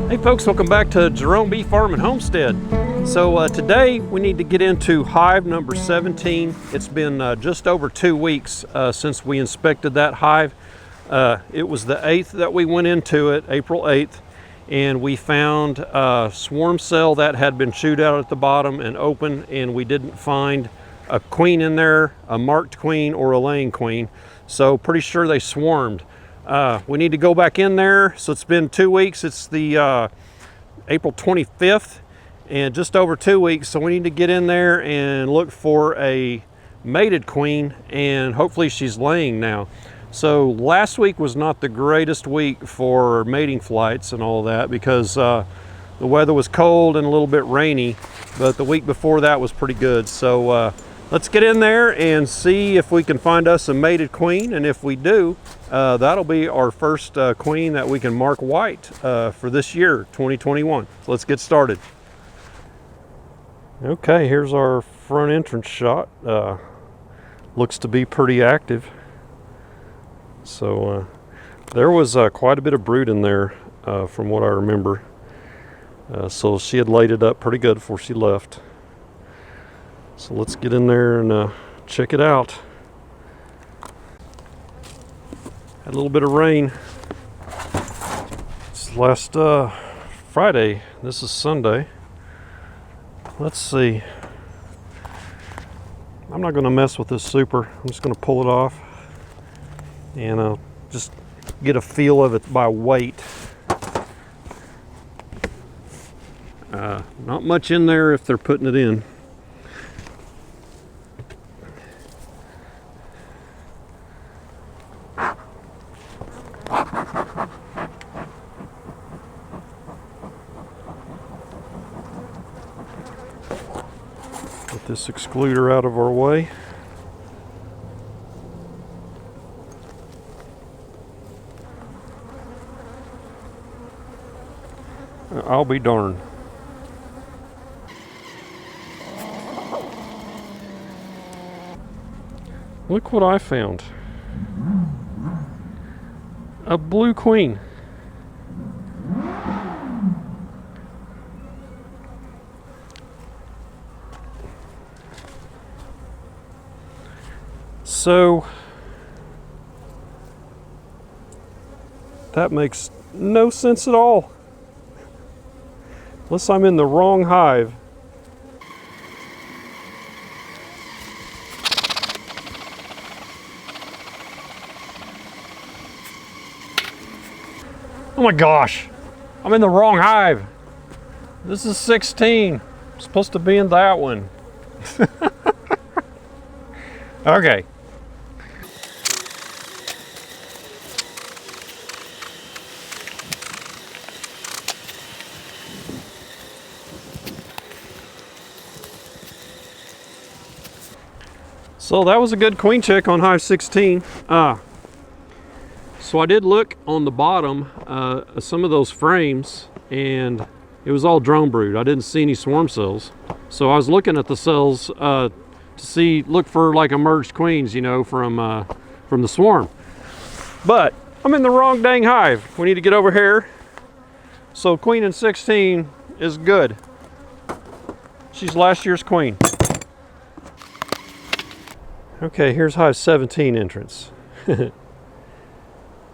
Hey folks, welcome back to Jerome Bee Farm and Homestead. So today we need to get into hive number 17. It's been just over 2 weeks since we inspected that hive. It was the 8th that we went into it, April 8th, and we found a swarm cell that had been chewed out at the bottom and open, and we didn't find a queen in there, a marked queen or a laying queen. So pretty sure they swarmed. We need to go back in there. So it's been 2 weeks. It's the April 25th and just over 2 weeks. So we need to get in there and look for a mated queen, and hopefully she's laying now. So last week was not the greatest week for mating flights and all that because the weather was cold and a little bit rainy, but the week before that was pretty good. So let's get in there and see if we can find us a mated queen, and if we do, that'll be our first queen that we can mark white for this year, 2021. So let's get started. Okay, here's our front entrance shot. Looks to be pretty active. So there was quite a bit of brood in there from what I remember. So she had laid it up pretty good before she left. So let's get in there and check it out. Had a little bit of rain. It's last Friday. This is Sunday. Let's see. I'm not going to mess with this super. I'm just going to pull it off and just get a feel of it by weight. Not much in there if they're putting it in. Get this excluder out of our way. I'll be darned. Look what I found. A blue queen. So that makes no sense at all. Unless I'm in the wrong hive. Oh my gosh, I'm in the wrong hive. This is 16. I'm supposed to be in that one. Okay. So that was a good queen check on hive 16. So I did look on the bottom some of those frames, and it was all drone brood. I didn't see any swarm cells. So I was looking at the cells to look for like emerged queens, you know, from the swarm. But I'm in the wrong dang hive. We need to get over here. So queen in 16 is good. She's last year's queen. Okay, here's hive 17 entrance.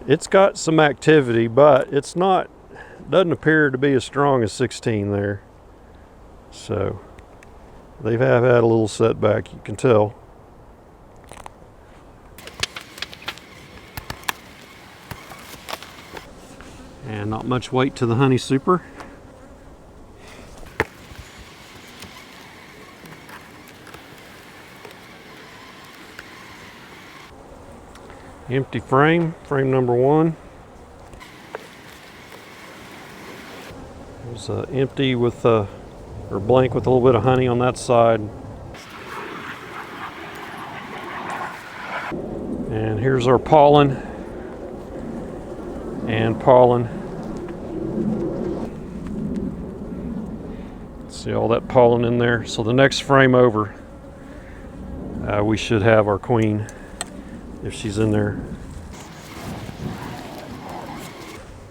It's got some activity, but doesn't appear to be as strong as 16 there. So they have had a little setback, you can tell. And not much weight to the honey super. Empty frame number 1. It was empty with or blank with a little bit of honey on that side. And here's our pollen and pollen. See all that pollen in there. So the next frame over, we should have our queen if she's in there.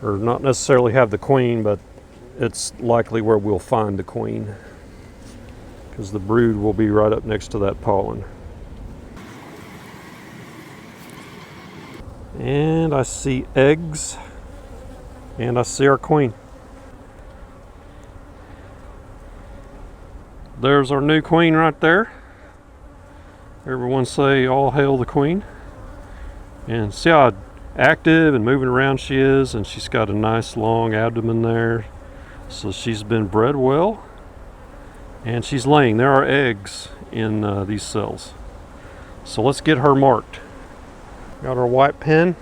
Or not necessarily have the queen, but it's likely where we'll find the queen, because the brood will be right up next to that pollen. And I see eggs, and I see our queen. There's our new queen right there. Everyone say all hail the queen. And see how active and moving around she is, and she's got a nice long abdomen there. So she's been bred well, and she's laying. There are eggs in these cells. So let's get her marked. Got our white pen.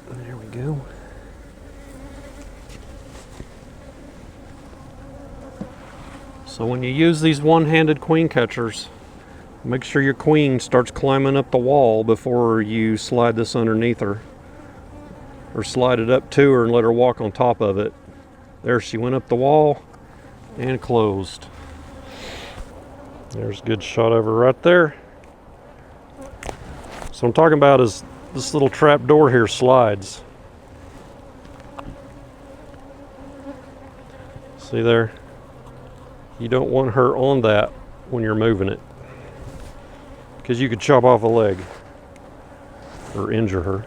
There we go. So when you use these one-handed queen catchers, make sure your queen starts climbing up the wall before you slide this underneath her, or slide it up to her and let her walk on top of it. There, she went up the wall and closed. There's a good shot of her right there. So what I'm talking about is this little trap door here slides. See there? You don't want her on that when you're moving it, because you could chop off a leg or injure her.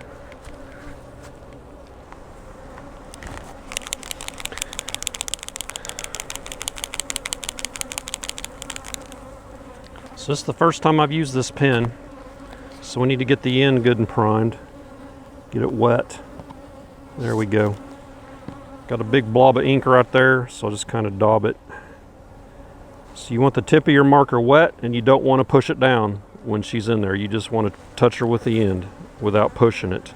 So this is the first time I've used this pen, so we need to get the end good and primed, get it wet. There we go. Got a big blob of ink right there, so I'll just kind of daub it. So you want the tip of your marker wet, and you don't want to push it down when she's in there. You just want to touch her with the end without pushing it.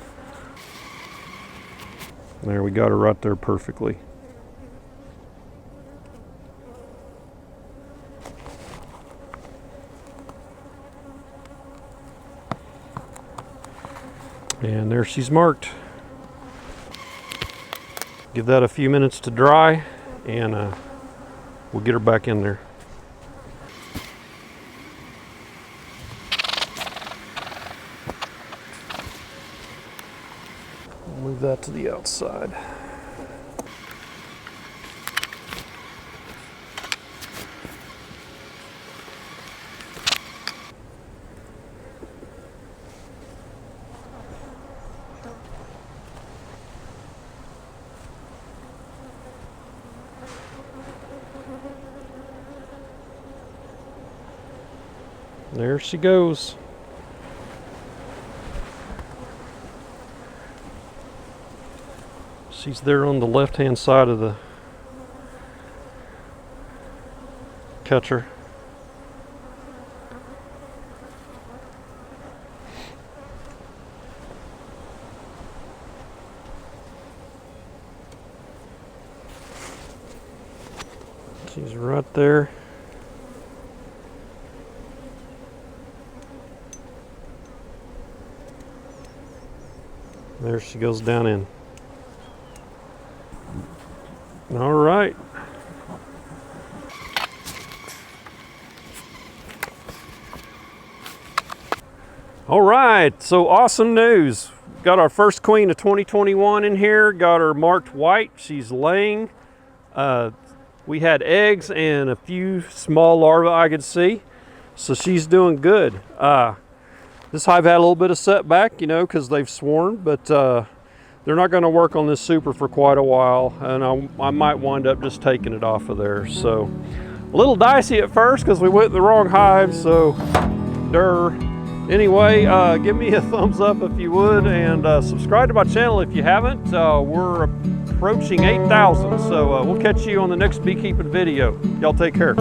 There, we got her right there perfectly. And there she's marked. Give that a few minutes to dry, and we'll get her back in there. Move that to the outside. There she goes. She's there on the left-hand side of the catcher. She's right there. There she goes down in. All right. All right, so awesome news. Got our first queen of 2021 in here, got her marked white. She's laying. We had eggs and a few small larvae I could see. So she's doing good. This hive had a little bit of setback, you know, because they've swarmed, but they're not going to work on this super for quite a while, and I might wind up just taking it off of there. So a little dicey at first because we went in the wrong hive, so anyway, give me a thumbs up if you would, and subscribe to my channel if you haven't. We're approaching 8,000, so we'll catch you on the next beekeeping video. Y'all take care.